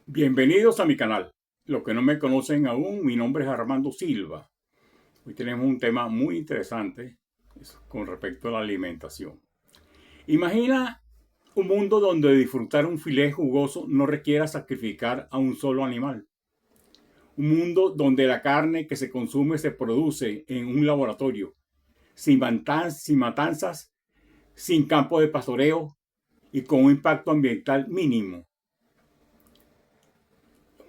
Bienvenidos a mi canal. Los que no me conocen aún, mi nombre es Armando Silva. Hoy tenemos un tema muy interesante con respecto a la alimentación. Imagina un mundo donde disfrutar un filé jugoso no requiera sacrificar a un solo animal. Un mundo donde la carne que se consume se produce en un laboratorio, sin matanzas, sin campo de pastoreo y con un impacto ambiental mínimo.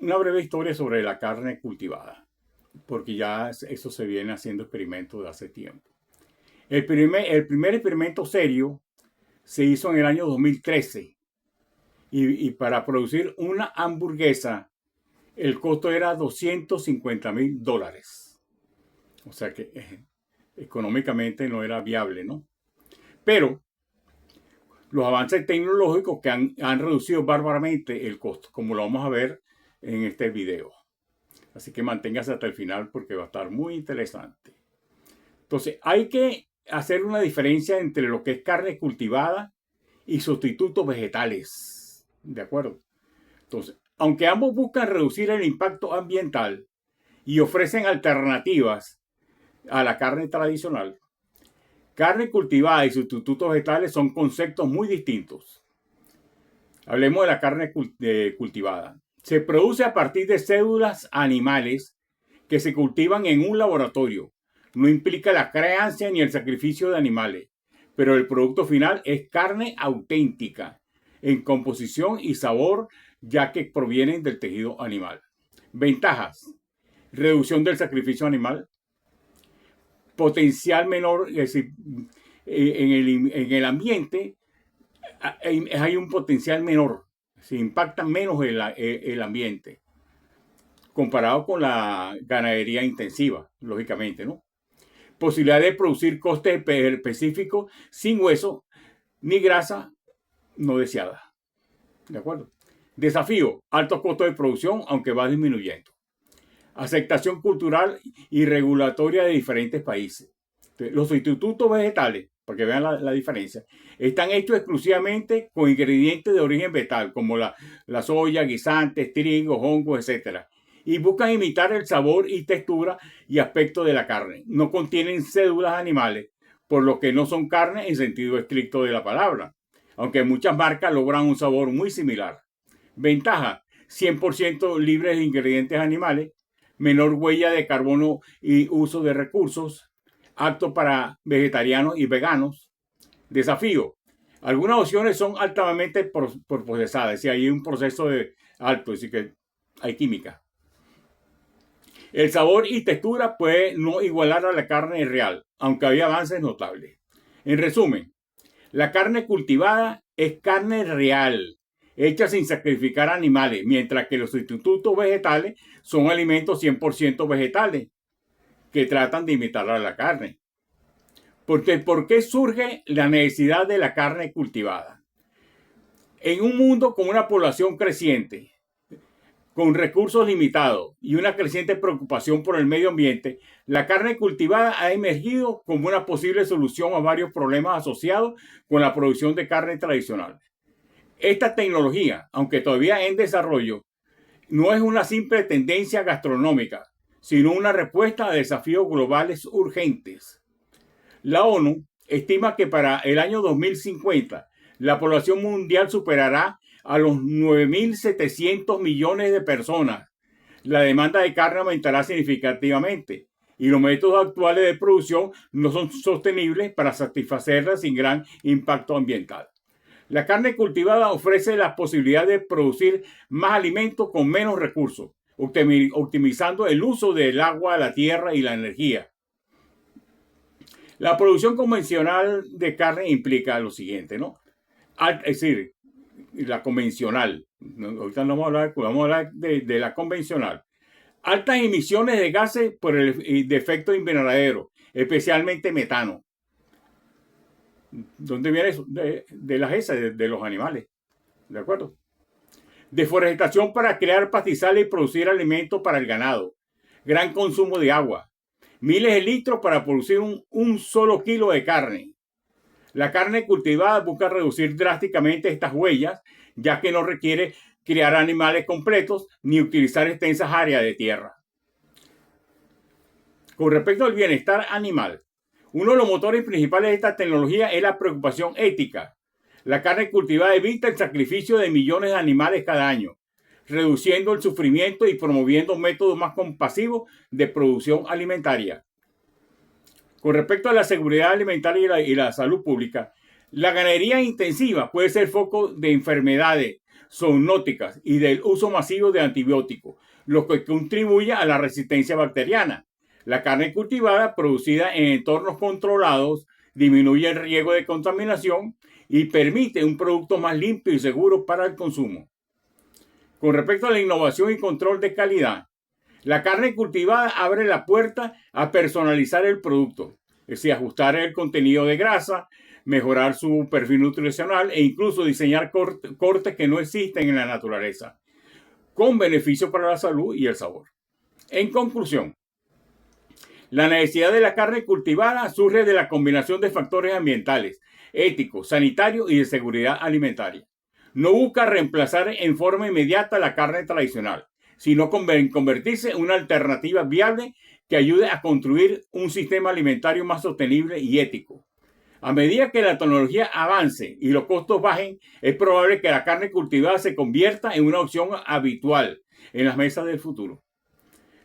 Una breve historia sobre la carne cultivada, porque ya eso se viene haciendo experimentos de hace tiempo. El primer experimento serio se hizo en el año 2013 y para producir una hamburguesa el costo era $250,000. O sea que económicamente no era viable, ¿no? Pero los avances tecnológicos que han reducido bárbaramente el costo, como lo vamos a ver en este video. Así que manténgase hasta el final porque va a estar muy interesante. Entonces, hay que hacer una diferencia entre lo que es carne cultivada y sustitutos vegetales. ¿De acuerdo? Entonces, aunque ambos buscan reducir el impacto ambiental y ofrecen alternativas a la carne tradicional, carne cultivada y sustitutos vegetales son conceptos muy distintos. Hablemos de la carne cultivada. Se produce a partir de células animales que se cultivan en un laboratorio. No implica la crianza ni el sacrificio de animales, pero el producto final es carne auténtica, en composición y sabor, ya que provienen del tejido animal. Ventajas: reducción del sacrificio animal, potencial menor, es decir, en el ambiente hay un potencial menor, se impacta menos el ambiente comparado con la ganadería intensiva, lógicamente, ¿no? Posibilidad de producir costes específicos sin hueso ni grasa no deseada. ¿De acuerdo? Desafío: altos costos de producción, aunque va disminuyendo. Aceptación cultural y regulatoria de diferentes países. Los sustitutos vegetales, para que vean la diferencia, están hechos exclusivamente con ingredientes de origen vegetal, como la soya, guisantes, trigo, hongos, etc. Y buscan imitar el sabor y textura y aspecto de la carne. No contienen células animales, por lo que no son carne en sentido estricto de la palabra, aunque muchas marcas logran un sabor muy similar. Ventaja: 100% libres de ingredientes animales, menor huella de carbono y uso de recursos, apto para vegetarianos y veganos. Desafío: algunas opciones son altamente procesadas, es decir, hay un proceso de alto, es decir, que hay química. El sabor y textura puede no igualar a la carne real, aunque hay avances notables. En resumen, la carne cultivada es carne real, hecha sin sacrificar animales, mientras que los sustitutos vegetales son alimentos 100% vegetales, que tratan de imitar a la carne. Porque, ¿por qué surge la necesidad de la carne cultivada? En un mundo con una población creciente, con recursos limitados y una creciente preocupación por el medio ambiente, la carne cultivada ha emergido como una posible solución a varios problemas asociados con la producción de carne tradicional. Esta tecnología, aunque todavía en desarrollo, no es una simple tendencia gastronómica, sino una respuesta a desafíos globales urgentes. La ONU estima que para el año 2050 la población mundial superará a los 9.700 millones de personas. La demanda de carne aumentará significativamente y los métodos actuales de producción no son sostenibles para satisfacerla sin gran impacto ambiental. La carne cultivada ofrece la posibilidad de producir más alimentos con menos recursos, optimizando el uso del agua, la tierra y la energía. La producción convencional de carne implica lo siguiente, ¿no? Es decir, la convencional. Ahorita no vamos a hablar de la convencional. Altas emisiones de gases por el efecto invernadero, especialmente metano. ¿Dónde viene eso? De las heces, de los animales. ¿De acuerdo? Deforestación para crear pastizales y producir alimentos para el ganado. Gran consumo de agua. Miles de litros para producir un solo kilo de carne. La carne cultivada busca reducir drásticamente estas huellas, ya que no requiere criar animales completos ni utilizar extensas áreas de tierra. Con respecto al bienestar animal, uno de los motores principales de esta tecnología es la preocupación ética. La carne cultivada evita el sacrificio de millones de animales cada año, reduciendo el sufrimiento y promoviendo métodos más compasivos de producción alimentaria. Con respecto a la seguridad alimentaria y la salud pública, la ganadería intensiva puede ser foco de enfermedades zoonóticas y del uso masivo de antibióticos, lo que contribuye a la resistencia bacteriana. La carne cultivada, producida en entornos controlados, disminuye el riesgo de contaminación y permite un producto más limpio y seguro para el consumo. Con respecto a la innovación y control de calidad, la carne cultivada abre la puerta a personalizar el producto, es decir, ajustar el contenido de grasa, mejorar su perfil nutricional e incluso diseñar cortes que no existen en la naturaleza, con beneficio para la salud y el sabor. En conclusión, la necesidad de la carne cultivada surge de la combinación de factores ambientales, éticos, sanitarios y de seguridad alimentaria. No busca reemplazar en forma inmediata la carne tradicional, sino convertirse en una alternativa viable que ayude a construir un sistema alimentario más sostenible y ético. A medida que la tecnología avance y los costos bajen, es probable que la carne cultivada se convierta en una opción habitual en las mesas del futuro,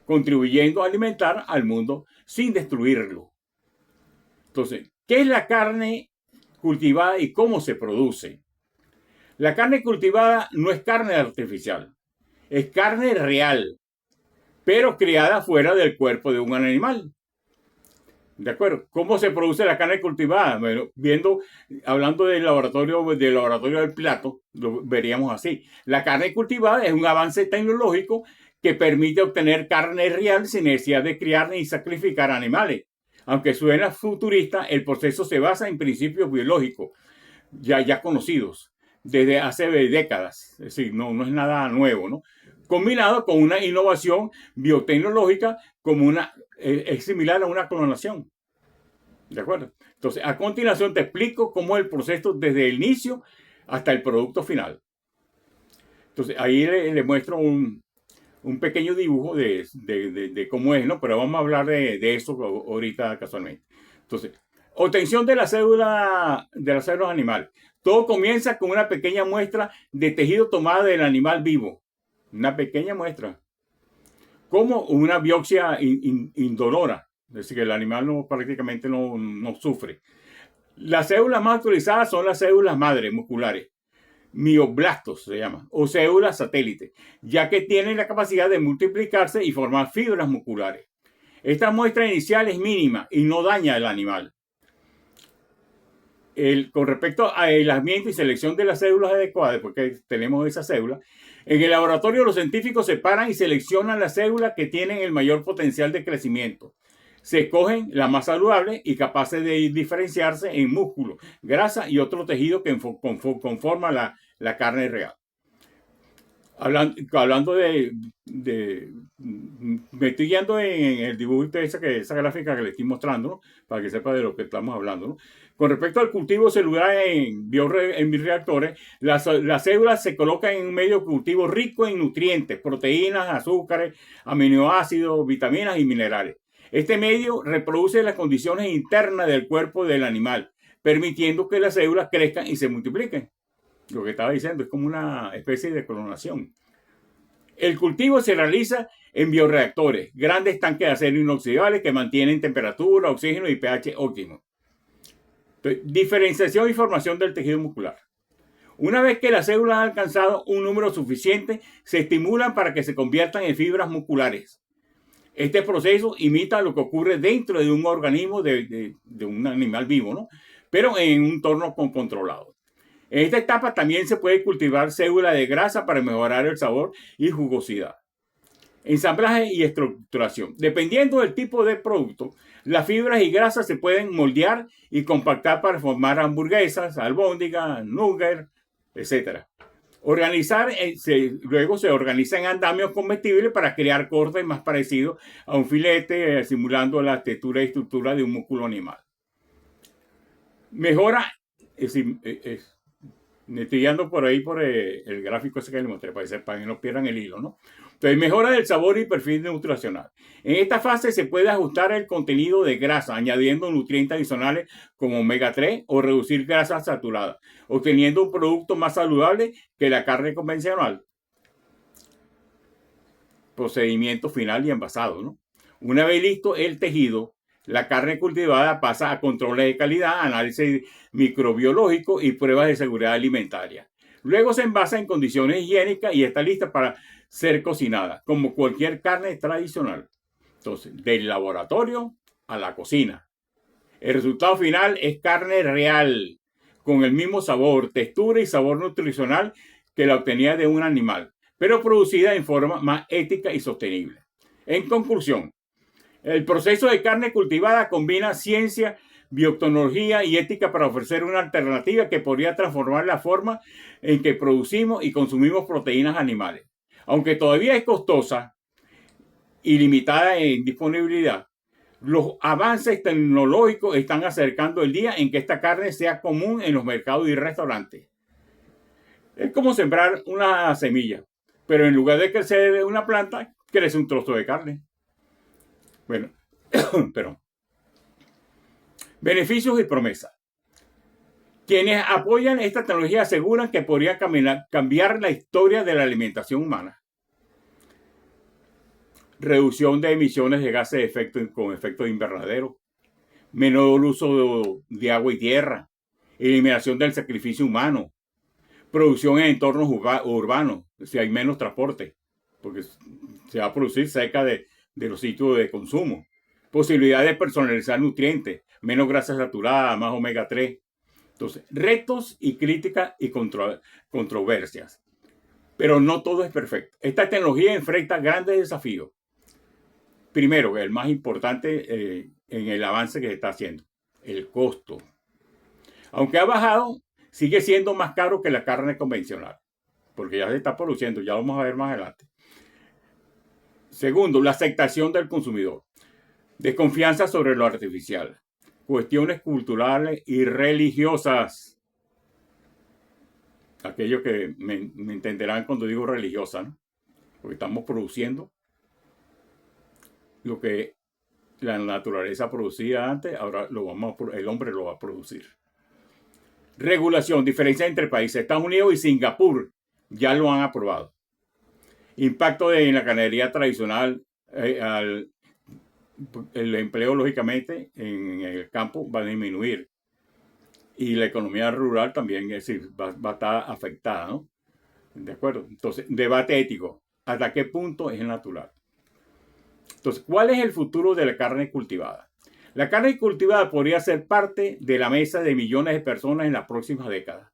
contribuyendo a alimentar al mundo sin destruirlo. Entonces, ¿qué es la carne cultivada y cómo se produce? La carne cultivada no es carne artificial, es carne real, pero criada fuera del cuerpo de un animal. ¿De acuerdo? ¿Cómo se produce la carne cultivada? Bueno, hablando del laboratorio del plato, lo veríamos así. La carne cultivada es un avance tecnológico que permite obtener carne real sin necesidad de criar ni sacrificar animales. Aunque suena futurista, el proceso se basa en principios biológicos ya conocidos desde hace décadas. Es decir, no es nada nuevo, ¿no? Combinado con una innovación biotecnológica es similar a una clonación. ¿De acuerdo? Entonces, a continuación te explico cómo es el proceso desde el inicio hasta el producto final. Entonces, ahí le muestro un pequeño dibujo de cómo es, ¿no? Pero vamos a hablar de eso ahorita casualmente. Entonces, obtención de las células animales. Todo comienza con una pequeña muestra de tejido tomada del animal vivo. Una pequeña muestra. Como una biopsia indolora. Es decir, que el animal prácticamente no sufre. Las células más utilizadas son las células madre musculares. Mioblastos se llaman, o células satélites, ya que tienen la capacidad de multiplicarse y formar fibras musculares. Esta muestra inicial es mínima y no daña al animal. Con respecto al aislamiento y selección de las células adecuadas, porque tenemos esas células, en el laboratorio los científicos separan y seleccionan las células que tienen el mayor potencial de crecimiento. Se escogen las más saludables y capaces de diferenciarse en músculo, grasa y otro tejido que conforma la carne real. Hablando me estoy guiando en el dibujito de esa gráfica que le estoy mostrando, ¿no? Para que sepa de lo que estamos hablando, ¿no? Con respecto al cultivo celular en bioreactores, las células se colocan en un medio de cultivo rico en nutrientes, proteínas, azúcares, aminoácidos, vitaminas y minerales. Este medio reproduce las condiciones internas del cuerpo del animal, permitiendo que las células crezcan y se multipliquen. Lo que estaba diciendo es como una especie de clonación. El cultivo se realiza en bioreactores, grandes tanques de acero inoxidables que mantienen temperatura, oxígeno y pH óptimo. Entonces, diferenciación y formación del tejido muscular. Una vez que las células han alcanzado un número suficiente, se estimulan para que se conviertan en fibras musculares. Este proceso imita lo que ocurre dentro de un organismo de un animal vivo, ¿no? Pero en un entorno controlado. En esta etapa también se puede cultivar células de grasa para mejorar el sabor y jugosidad. Ensamblaje y estructuración. Dependiendo del tipo de producto, las fibras y grasas se pueden moldear y compactar para formar hamburguesas, albóndigas, nuggets, etc. Luego se organiza en andamios comestibles para crear cortes más parecidos a un filete, simulando la textura y estructura de un músculo animal. Mejora, Me estoy guiando por ahí por el gráfico ese que les mostré para que no pierdan el hilo, ¿no? Entonces, mejora del sabor y perfil nutricional. En esta fase se puede ajustar el contenido de grasa, añadiendo nutrientes adicionales como omega 3 o reducir grasas saturadas, obteniendo un producto más saludable que la carne convencional. Procedimiento final y envasado, ¿no? Una vez listo el tejido, la carne cultivada pasa a controles de calidad, análisis microbiológico y pruebas de seguridad alimentaria. Luego se envasa en condiciones higiénicas y está lista para ser cocinada, como cualquier carne tradicional. Entonces, del laboratorio a la cocina. El resultado final es carne real, con el mismo sabor, textura y sabor nutricional que la obtenía de un animal, pero producida en forma más ética y sostenible. En conclusión, el proceso de carne cultivada combina ciencia, biotecnología y ética para ofrecer una alternativa que podría transformar la forma en que producimos y consumimos proteínas animales. Aunque todavía es costosa y limitada en disponibilidad, los avances tecnológicos están acercando el día en que esta carne sea común en los mercados y restaurantes. Es como sembrar una semilla, pero en lugar de crecer una planta, crece un trozo de carne. Bueno, pero beneficios y promesas. Quienes apoyan esta tecnología aseguran que podría cambiar la historia de la alimentación humana. Reducción de emisiones de gases de efecto con efecto invernadero, menor uso de agua y tierra, eliminación del sacrificio humano, producción en entornos urbanos, si hay menos transporte, porque se va a producir cerca de los sitios de consumo, posibilidad de personalizar nutrientes, menos grasas saturadas, más omega 3. Entonces, retos y críticas y controversias. Pero no todo es perfecto. Esta tecnología enfrenta grandes desafíos. Primero, el más importante en el avance que se está haciendo, el costo. Aunque ha bajado, sigue siendo más caro que la carne convencional, porque ya se está produciendo, ya lo vamos a ver más adelante. Segundo, la aceptación del consumidor. Desconfianza sobre lo artificial. Cuestiones culturales y religiosas. Aquellos que me entenderán cuando digo religiosa, ¿no? Porque estamos produciendo lo que la naturaleza producía antes, ahora el hombre lo va a producir. Regulación, diferencia entre países. Estados Unidos y Singapur ya lo han aprobado. Impacto en la ganadería tradicional, el empleo, lógicamente, en el campo va a disminuir. Y la economía rural también, es decir, va a estar afectada, ¿no? ¿De acuerdo? Entonces, debate ético. ¿Hasta qué punto es natural? Entonces, ¿cuál es el futuro de la carne cultivada? La carne cultivada podría ser parte de la mesa de millones de personas en las próximas décadas.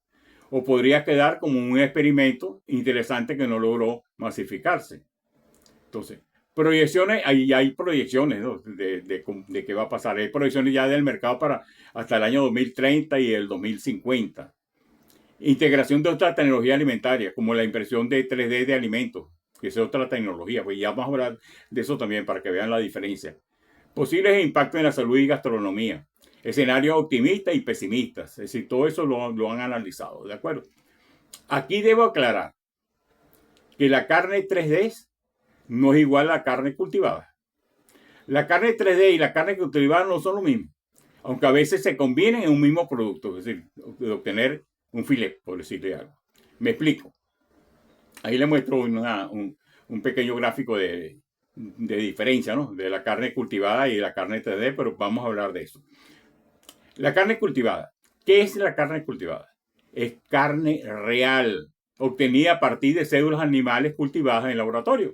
O podría quedar como un experimento interesante que no logró masificarse. Entonces, proyecciones, hay proyecciones, ¿no? de qué va a pasar. Hay proyecciones ya del mercado para hasta el año 2030 y el 2050. Integración de otras tecnologías alimentarias, como la impresión de 3D de alimentos, que es otra tecnología. Pues ya vamos a hablar de eso también para que vean la diferencia. Posibles impactos en la salud y gastronomía. Escenarios optimistas y pesimistas. Es decir, todo eso lo han analizado, ¿de acuerdo? Aquí debo aclarar que la carne 3D no es igual a la carne cultivada. La carne 3D y la carne cultivada no son lo mismo, aunque a veces se combinen en un mismo producto, es decir, de obtener un filet, por decirle algo. Me explico. Ahí le muestro un pequeño gráfico de diferencia, ¿no? De la carne cultivada y de la carne 3D, pero vamos a hablar de eso. La carne cultivada. ¿Qué es la carne cultivada? Es carne real, obtenida a partir de células animales cultivadas en laboratorio.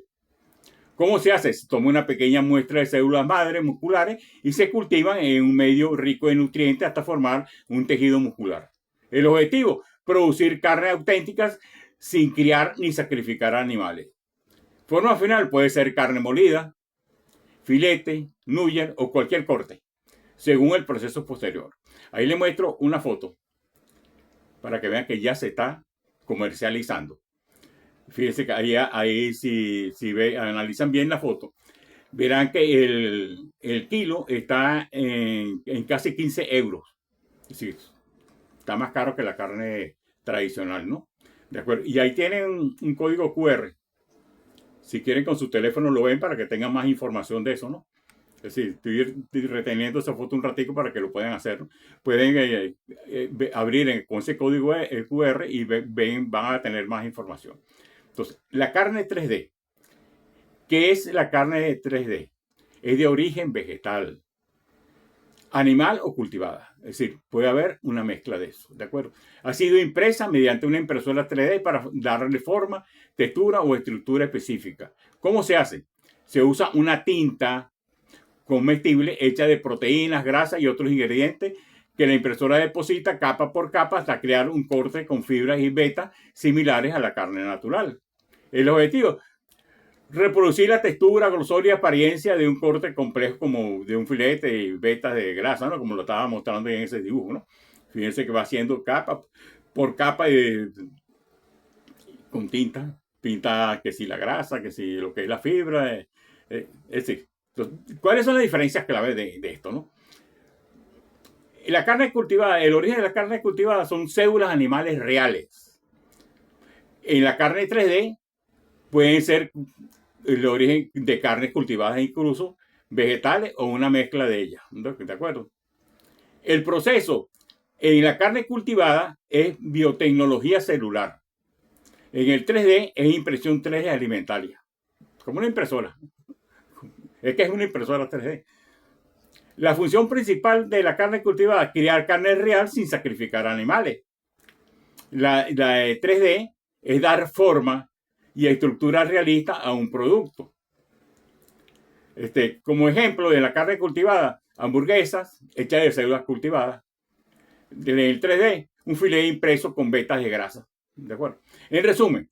¿Cómo se hace? Se toma una pequeña muestra de células madre musculares y se cultivan en un medio rico de nutrientes hasta formar un tejido muscular. El objetivo, producir carnes auténticas sin criar ni sacrificar animales. Forma final puede ser carne molida, filete, núger o cualquier corte, según el proceso posterior. Ahí le muestro una foto para que vean que ya se está comercializando. Fíjense que ahí si analizan bien la foto, verán que el kilo está en casi 15 euros. Es decir, está más caro que la carne tradicional, ¿no? ¿De acuerdo? Y ahí tienen un código QR. Si quieren con su teléfono lo ven para que tengan más información de eso, ¿no? Es decir, estoy reteniendo esa foto un ratico para que lo puedan hacer, ¿no? Pueden abrir con ese código QR y van a tener más información. Entonces, la carne 3D. ¿Qué es la carne 3D? Es de origen vegetal, animal o cultivada. Es decir, puede haber una mezcla de eso, ¿de acuerdo? Ha sido impresa mediante una impresora 3D para darle forma, textura o estructura específica. ¿Cómo se hace? Se usa una tinta comestible hecha de proteínas, grasas y otros ingredientes que la impresora deposita capa por capa hasta crear un corte con fibras y vetas similares a la carne natural. El objetivo, reproducir la textura, grosor y apariencia de un corte complejo como de un filete y vetas de grasa, ¿no? Como lo estaba mostrando en ese dibujo, ¿no? Fíjense que va haciendo capa por capa con tinta. Pinta que si la grasa, que si lo que es la fibra. Es decir, ¿cuáles son las diferencias clave de esto, no? La carne cultivada, el origen de la carne cultivada son células animales reales. En la carne 3D pueden ser el origen de carnes cultivadas incluso vegetales o una mezcla de ellas. ¿De acuerdo? El proceso en la carne cultivada es biotecnología celular. En el 3D es impresión 3D alimentaria. Como una impresora. Es que es una impresora 3D. La función principal de la carne cultivada es crear carne real sin sacrificar animales. La 3D es dar forma y estructura realista a un producto. Como ejemplo de la carne cultivada, hamburguesas hechas de células cultivadas. En el 3D, un filete impreso con vetas de grasa. ¿De acuerdo? En resumen,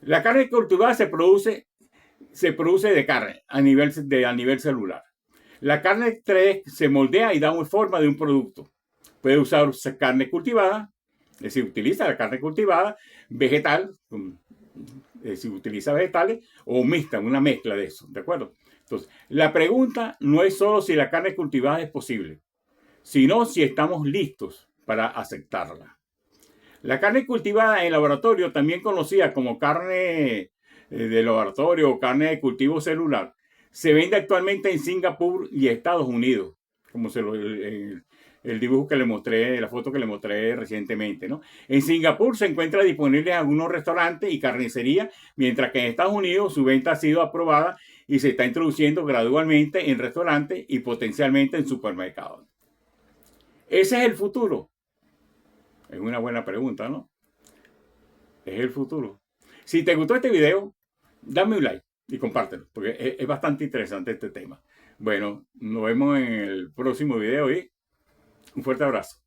la carne cultivada se produce de carne a nivel celular. La carne 3D se moldea y da una forma de un producto. Puede usar carne cultivada, es decir, utiliza la carne cultivada, vegetal, es decir, utiliza vegetales, o mixta, una mezcla de eso, ¿de acuerdo? Entonces, la pregunta no es solo si la carne cultivada es posible, sino si estamos listos para aceptarla. La carne cultivada en laboratorio, también conocida como carne de laboratorio o carne de cultivo celular, se vende actualmente en Singapur y Estados Unidos, como el dibujo que le mostré, la foto que le mostré recientemente, ¿no? En Singapur se encuentra disponible en algunos restaurantes y carnicerías, mientras que en Estados Unidos su venta ha sido aprobada y se está introduciendo gradualmente en restaurantes y potencialmente en supermercados. ¿Ese es el futuro? Es una buena pregunta, ¿no? Es el futuro. Si te gustó este video, dame un like y compártelo, porque es bastante interesante este tema. Bueno, nos vemos en el próximo video y un fuerte abrazo.